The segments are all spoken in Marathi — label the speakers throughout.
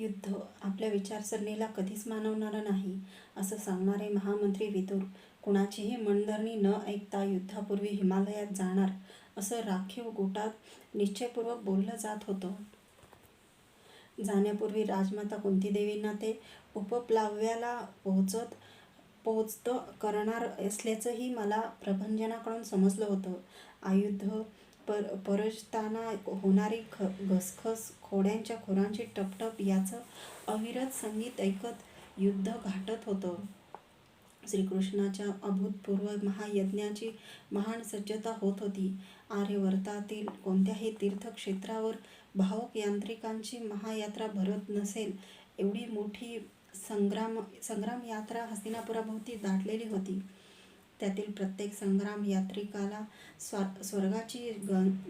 Speaker 1: युद्ध आपल्या विचारसरणीला कधीच मानवणारं नाही असं सांगणारे महामंत्री विदुर कुणाचीही मनधरणी न ऐकता युद्धापूर्वी हिमालयात जाणार असं राखीव गोटात निश्चयपूर्वक बोललं जात होतं. जाण्यापूर्वी राजमाता कुंतीदेवींना ते उपप्लाव्याला पोहोचत करणार असल्याचंही मला प्रभंजनाकडून समजलं होतं. आयुध परजताना होणारी घसघस, घोड्यांच्या खुरांची टपटप याचं अविरत संगीत ऐकत युद्ध घाटत होतं. श्रीकृष्णाच्या अभूतपूर्व महायज्ञाची महान सज्जता होत होती. आर्यवर्तातील कोणत्याही तीर्थक्षेत्रावर भावुक यांत्रिकांची महायात्रा भरत नसेल एवढी मोठी संग्राम यात्रा हस्तिनापुराभोवती दाटलेली होती. त्यातील प्रत्येक संग्राम यात्रिकाला स्वर्गाची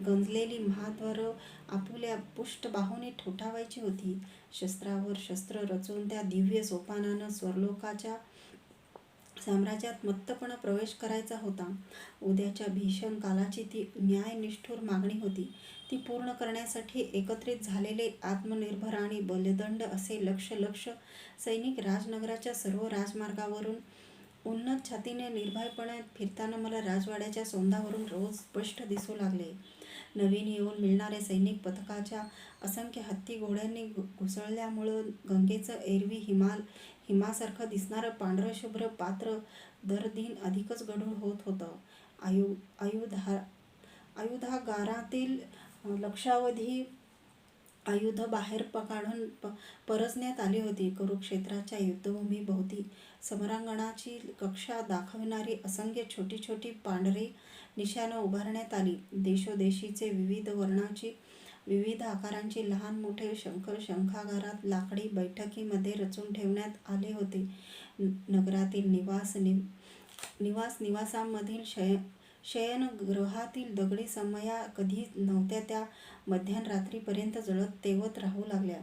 Speaker 1: गंजलेली महाद्वारं आपुल्या पुष्ठबाहूंनी ठोठावायची होती. शस्त्रावर शस्त्र रचून त्या दिव्य सोपानानं स्वर्लोकाच्या साम्राज्यात मत्तपणे प्रवेश करायचा होता. उद्याच्या भीषण कालाची ती न्यायनिष्ठुर मागणी होती. ती पूर्ण करण्यासाठी एकत्रित झालेले आत्मनिर्भर आणि बलिदंड असे लक्ष सैनिक राजनगराच्या सर्व राजमार्गावरून उन्नत छातीने निर्भयपणे फिरताना मला राजवाड्याच्या सोंदावरून रोज स्पष्ट दिसू लागले. नवीन येऊन मिळणाऱ्या सैनिक पथकाच्या असंख्य हत्ती घोड्यांनी घुसळल्यामुळं गंगेचं एरवी हिमासारखं दिसणारं पांढरशुभ्र पात्र दरदिन अधिकच गढूळ होत होतं. आयुधागारातील लक्षावधी आयुध बाहेर काढून परजण्यात आली होती. कुरुक्षेत्राच्या युद्धभूमीभोवती समरांगणाची कक्षा दाखविणारी असंख्य छोटी छोटी पांढरी निशाणं उभारण्यात आली. देशोदेशीचे विविध वर्णाची, विविध आकारांची लहान मोठे शंख शंखागारात लाकडी बैठकीमध्ये रचून ठेवण्यात आले होते. नगरातील निवासांमधील शयनगृहातील दगडी समया कधी नव्हत्या त्या मध्यरात्रीपर्यंत जळत तेवत राहू लागल्या.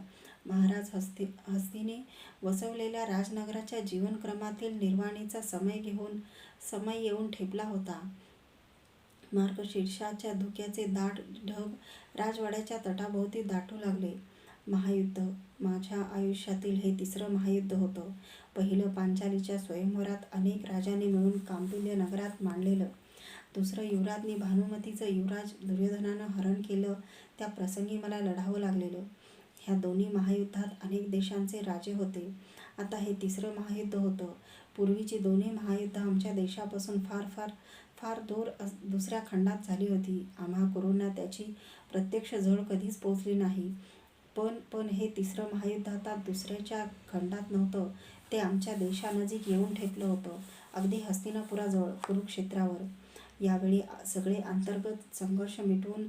Speaker 1: महाराज हस्तीने वसवलेल्या राजनगराच्या जीवनक्रमातील निर्वाणीचा समय येऊन ठेपला होता. मार्गशीर्षाच्या धुक्याचे दाट ढग राजवाड्याच्या तटाभोवती दाटू लागले. महायुद्ध माझ्या आयुष्यातील हे तिसरं महायुद्ध होतं. पहिलं पांचालीच्या स्वयंवरात अनेक राजांनी मिळून कांपिल्य नगरात मांडलेलं. दुसरं युवराज्ञी भानुमतीचं युवराज दुर्योधनानं हरण केलं त्या प्रसंगी मला लढावं लागलेलं. ह्या दोन्ही महायुद्धात अनेक देशांचे राजे होते. आता हे तिसरं महायुद्ध होतं. पूर्वीची दोन्ही महायुद्ध आमच्या देशापासून फार दूर दुसऱ्या खंडात झाली होती. आम्हा कुरूंना त्याची प्रत्यक्ष झळ कधीच पोचली नाही. पण हे तिसरं महायुद्ध आता दुसऱ्याच्या खंडात नव्हतं, ते आमच्या देशानजीक येऊन ठेपलं होतं, अगदी हस्तिनापुराजवळ, कुरुक्षेत्रावर. यावेळी सगळे अंतर्गत संघर्ष मिटवून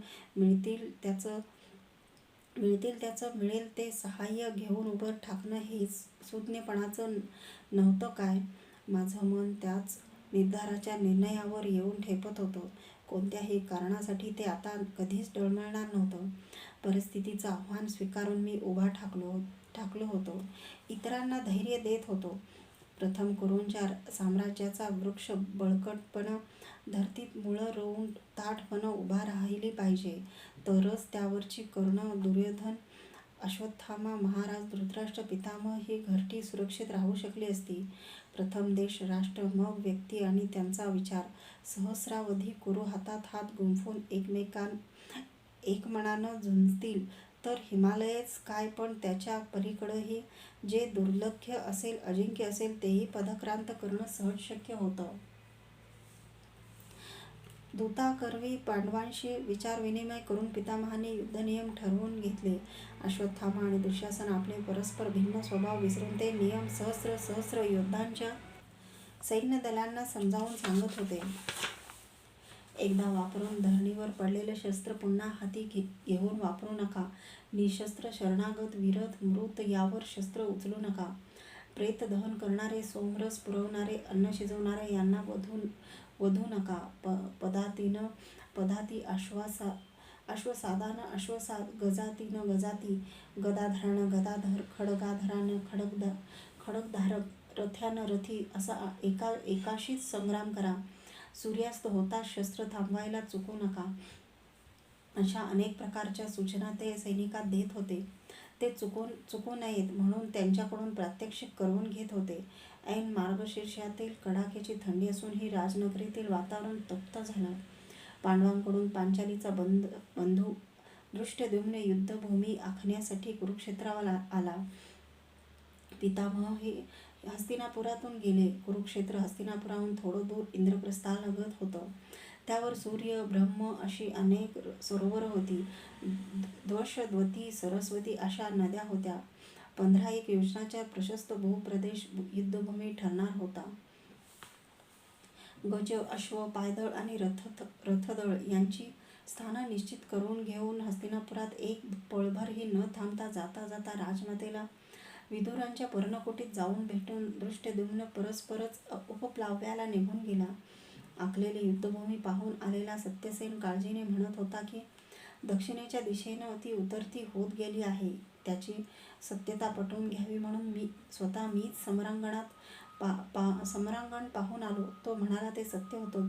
Speaker 1: मिळेल ते सहाय्य घेऊन उभं ठाकणं हे सुज्ञपणाचं नव्हतं काय? माझं मन त्याच निर्धाराच्या येऊन ठेपत होतं. कोणत्याही कारणासाठी ते आता कधीच डळमळणार नव्हतं. परिस्थितीचं आव्हान स्वीकारून मी उभा ठाकलो होतो. इतरांना धैर्य देत होतो. प्रथम कुरूंच्या साम्राज्याचा वृक्ष बळकटपणं धरतीत मुळं रोवून ताठपणं उभा राहिली पाहिजे, तरच त्यावरची कर्ण, दुर्योधन, अश्वत्थामा, महाराज धृतराष्ट्र, पितामह ही घरटी सुरक्षित राहू शकली असती. प्रथम देश, राष्ट्र, मग व्यक्ती आणि त्यांचा विचार सहस्रावधी कुरू हातात हात गुंफून एकमनानं झुंजतील तर हिमालयच काय, पण त्याच्या पलीकडंही जे दुर्लभ्य असेल, अजिंक्य असेल, तेही पदक्रांत करणं सहज शक्य होतं. दूताकरवी पांडवांशी विचारविनिमय करून पितामहांनी युद्धनियम ठरवून घेतले. अश्वत्थामा आणि दुःशासन आपले परस्पर भिन्न स्वभाव विसरून ते नियम सहस्र योद्धांच्या सैन्यदलांना समजावून सांगत होते. एकदा वापरून धरणीवर पडलेलं शस्त्र पुन्हा हाती घेऊन वापरू नका. निशस्त्र, शरणागत, विरथ, मृत यावर शस्त्र उचलू नका. प्रेतदहन करणारे, सोमरस पुरवणारे, अन्न शिजवणारे यांना वधू नका. पदाती अश्वसादानं गजातीनं गजाती, गदाधरानं गदाधर, खड्गाधरानं खड्गधारक, रथ्यानं रथी असा एकाशीच संग्राम करा. सूर्यास्त होताच शस्त्र थांबवायला चुकू नका. अशा अनेक प्रकारच्या सूचना ते सैनिकात देत होते. ते चुकू नयेत म्हणून त्यांच्याकडून प्रात्यक्षिक करवून घेत होते. ऐन मार्गशीर्षातील कडाक्याची थंडी असूनही राजनगरीतील वातावरण तप्त झालं. पांडवांकडून पांचालीचा बंधू दृष्टद्युम्न युद्धभूमी आखण्यासाठी कुरुक्षेत्राला आला. पितामह हे हस्तिनापुरातून गेले. कुरुक्षेत्र हस्तिनापुराहून थोडं दूर इंद्रप्रस्थालगत होतं. त्यावर सूर्य, ब्रह्म अशी अनेक सरोवरं होती. द्वती, सरस्वती अशा नद्या होत्या. 15 योजनाच्या प्रशस्त भूप्रदेश युद्धभूमी ठरणार होता. गज, अश्व, पायदळ आणि रथदळ यांची स्थानं निश्चित करून घेऊन हस्तिनापुरात एक पळभरही न थांबता जाता जाता राजमातेला विदुरांच्या पर्णकुटीत जाऊन भेटून दृष्टद्युम्न परस्परच उपप्लाव्याला निघून गेला. आखलेली युद्धभूमी पाहून आलेला सत्यसेन काळजीने म्हणत होता की दक्षिणेच्या दिशेनं ती उतरती होत गेली आहे. त्याची सत्यता पटवून घ्यावी म्हणून मीच समरांगण पाहून आलो. तो म्हणाला ते सत्य होतं.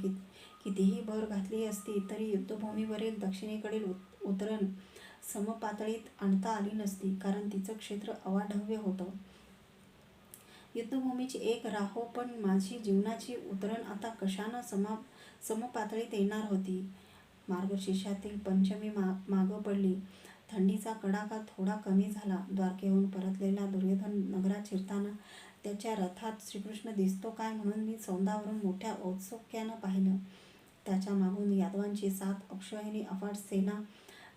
Speaker 1: कितीही भर घातली असती तरी युद्धभूमीवरील दक्षिणेकडील उतरण समपातळीत आणता आली नसती, कारण तिचं क्षेत्र अवाढव्य होतं. युद्धभूमीची एक राहो, पण माझी जीवनाची उतरण आता कशानं समपातळीत येणार होती. मार्गशीर्षातील पंचमी मागं पडली. थंडीचा कडाका थोडा कमी झाला. द्वारकेहून परतलेला दुर्योधन नगरात शिरताना त्याच्या रथात श्रीकृष्ण दिसतो काय म्हणून मी सौंदावरून मोठ्या औत्सुक्यानं पाहिलं. त्याच्या मागून यादवांची 7 अक्षौहिणी अफाट सेना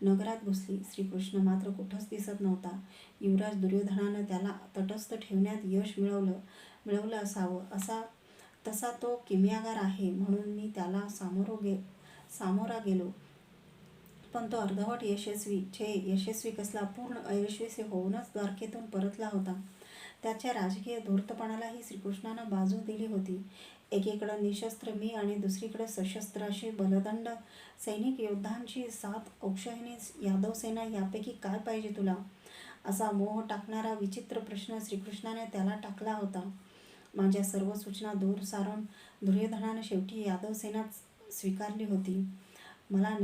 Speaker 1: नगरात घुसली. श्रीकृष्ण मात्र कुठंच दिसत नव्हता. युवराज दुर्योधनानं त्याला तटस्थ ठेवण्यात यश मिळवलं असावं. तसा तो किमयागार आहे म्हणून मी त्याला सामोरा गेलो. पण तो अर्धवट यशस्वी कसला, पूर्ण अयशस्वी होऊनच द्वारकेतून परतला होता. त्याच्या राजकीय धूर्तपणालाही श्रीकृष्णानं बाजू दिली होती. एकीकडं निशस्त्र मी आणि दुसरीकडे सशस्त्र अशी बलदंड सैनिक योद्धांची 7 अक्षौहिणी यादवसेना, यापैकी काय पाहिजे तुला? असा मोह टाकणारा विचित्र प्रश्न श्रीकृष्णाने त्याला टाकला होता. माझ्या सर्व सूचना दूर सारून दुर्योधनानं शेवटी यादवसेनाच स्वीकारली होती. मला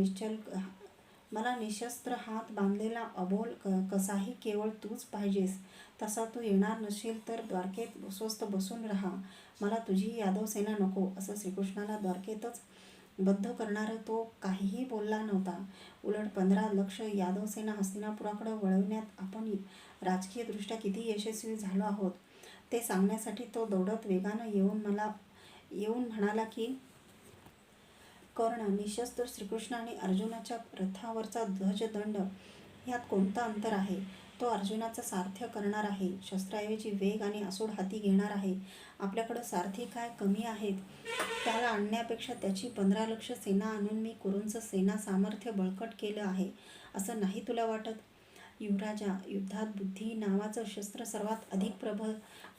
Speaker 1: निशस्त्र हात बांधलेला अबोल कसाही केवळ तूच पाहिजेस. तसा तू येणार नसेल तर द्वारकेत स्वस्थ बसून राहा. मला तुझी यादवसेना नको, असं श्रीकृष्णाला द्वारकेतच बद्ध करणारं तो काहीही बोलला नव्हता. उलट 15 लक्ष यादवसेना हस्तिनापुराकडे वळविण्यात आपण राजकीयदृष्ट्या किती यशस्वी झालो आहोत ते सांगण्यासाठी तो दौडत वेगानं येऊन म्हणाला की कर्ण, निशस्त्र श्रीकृष्ण आणि अर्जुनाच्या रथावरचा ध्वजदंड ह्यात कोणतं अंतर आहे? तो अर्जुनाचं सारथ्य करणार आहे, शस्त्राऐवजी वेग आणि आसूड हाती घेणार आहे. आपल्याकडं सारथी काय कमी आहेत? त्याला आणण्यापेक्षा त्याची 15 लक्ष सेना आणून मी कुरूंचं सेना सामर्थ्य बळकट केलं आहे असं नाही तुला वाटत? युवराजा, युद्धात बुद्धी नावाचं शस्त्र सर्वात अधिक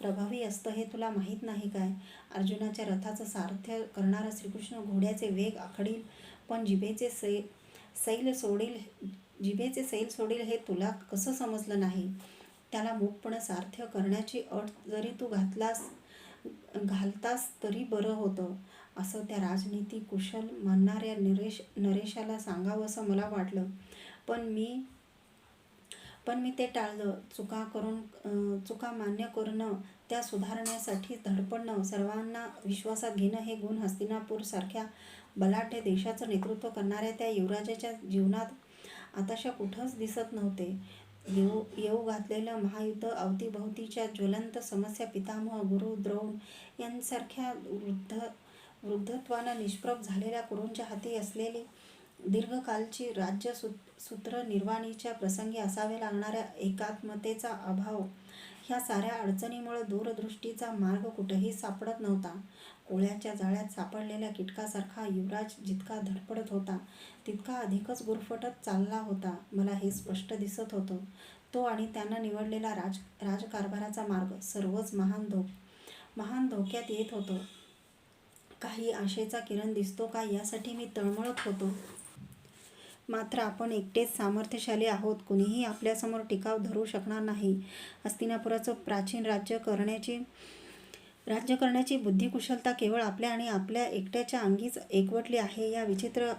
Speaker 1: प्रभावी असतं हे तुला माहीत नाही काय? अर्जुनाच्या रथाचं सारथ्य करणारा श्रीकृष्ण घोड्याचे वेग आखडील, पण जिभेचे सैल सोडील हे तुला कसं समजलं नाही? त्याला मूकपणं सारथ्य करण्याची अट जरी तू घालतास तरी बरं होतं, असं त्या राजनीती कुशल म्हणणाऱ्या नरेशाला सांगावंसं मला वाटलं. पण मी ते टाळलं. चुका मान्य करणं, त्या सुधारण्यासाठी धडपडणं, सर्वांना विश्वासात घेणं हे गुण हस्तिनापूर सारख्या बलाढ्य देशाचं नेतृत्व करणाऱ्या त्या युवराजाच्या जीवनात आताशा कुठंच दिसत नव्हते. येऊ घातलेलं महायुद्ध, अवतीभवतीच्या ज्वलंत समस्या, पितामह, गुरु, द्रोण यांसारख्या वृद्धत्वानं निष्प्रभ झालेल्या कुरूंच्या हाती असलेली दीर्घकालची राज्यसूत्र निर्वाणीच्या प्रसंगी असाव्या लागणाऱ्या एकात्मतेचा अभाव, ह्या साऱ्या अडचणीमुळे दूरदृष्टीचा मार्ग कुठेही सापडत नव्हता. कोळ्याच्या जाळ्यात सापडलेल्या कीटकासारखा युवराज जितका धडपडत होता तितका अधिकच गुरफटत चालला होता. मला हे स्पष्ट दिसत होतं. तो आणि त्यानं निवडलेला राजकारभाराचा मार्ग सर्वच महान धोक्यात येत होतं. काही आशेचा किरण दिसतो का यासाठी मी तळमळत होतो. मात्र आपण एकटेच सामर्थ्यशाली आहोत. कुणीही आपल्यासमोर टिकाव धरू शकणार नाही. हस्तिनापुराचं प्राचीन राज्य करण्याची राज्य करण्याची बुद्धिकुशलता केवळ आपल्या आणि आपल्या एकट्याच्या अंगीच एकवटली आहे. या विचित्र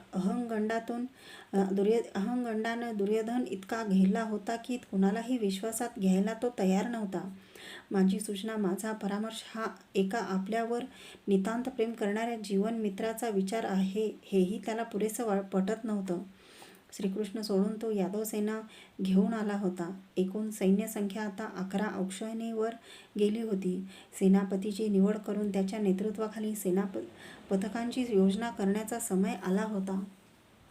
Speaker 1: अहंगंडानं दुर्योधन इतका घेरला होता की कुणालाही विश्वासात घ्यायला तो तयार नव्हता. माझी सूचना, माझा परामर्श हा एका आपल्यावर नितांत प्रेम करणाऱ्या जीवनमित्राचा विचार आहे हेही त्याला पुरेसं पटत नव्हतं. श्रीकृष्ण सोडून तो यादव सेना घेऊन आला होता. एकूण सैन्यसंख्या आता 11 अक्षौहिणीवर गेली होती. सेनापतीची निवड करून त्याच्या नेतृत्वाखाली पथकांची योजना करण्याचा समय आला होता.